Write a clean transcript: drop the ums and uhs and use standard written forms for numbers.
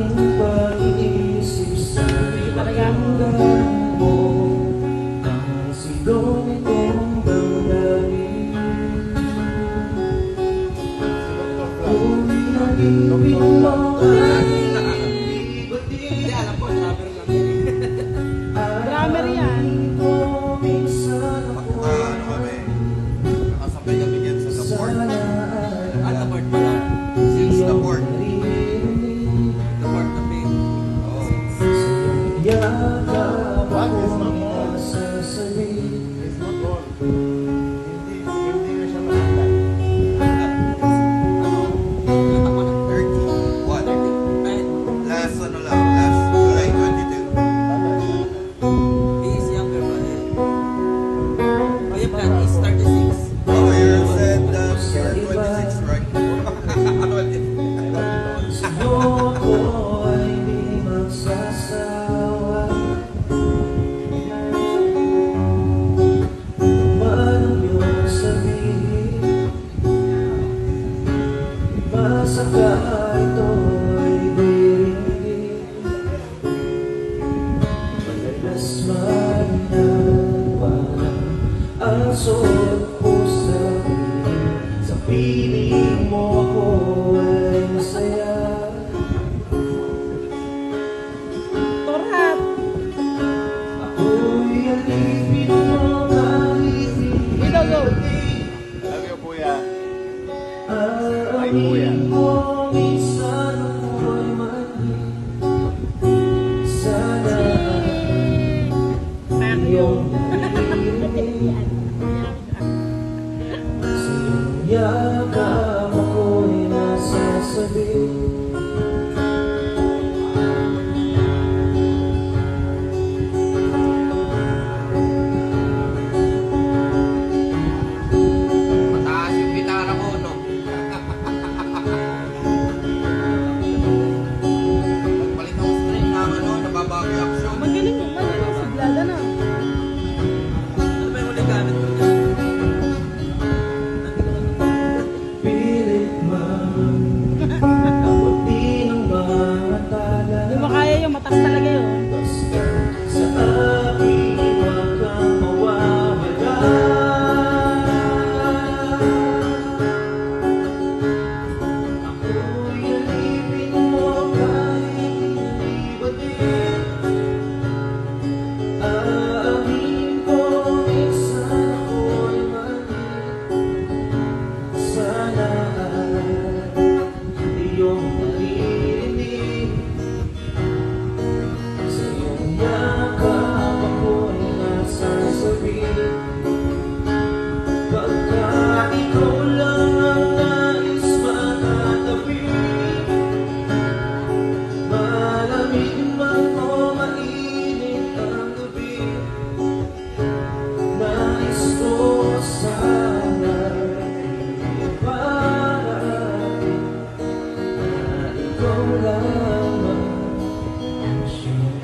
aking pag-iisip sa pakinggan mo ang sigaw nitong damdamin. Kung inagipin mo ay hindi ba din Drummer yan. ko minsan ako Nakasabay kami yan sa support. sana At support pala. Since the port. naririnig The port na pay. Oo. yakap akong nasasalit. Last ano lang, last July 22. He is younger pa eh. Oh, yung plan is 36. Oh, you said you're 26, right? Sundo ko ay di magsasawa. Man ang iyong sabihin, basta ka ito'y diringgin. Madalas man na parang ang suot ko sa piling mo ako ay masaya. Torhat. Ako'y alipin mo kahit hindi Ito, go. Love you, kuya. aaramin mo minsan ako'y mali. Sana iyong naririnig sa iyong yakap ako'y nasasabi. Mataas yung gitara ko, no? Nagpalit ako string na ano, nababago yung action. Magaling si Blada na. Ano ba yung huling gamit mo niya? Pilit man abutin ang mga tagal. Hindi mo kaya yung matas talaga yun. Basta sa akin huwag kang mawawala. Ako'y alipin mo kahit hindi ba din. Aamin ko minsan ako'y mali. Sana iyong naririnig sa iyong yakap ako'y nasasabi. Pagka ikaw lang ang nais makatabi, malamig man o mainit ang gabi, nais ko sana iparating na ikaw lamang ang siyang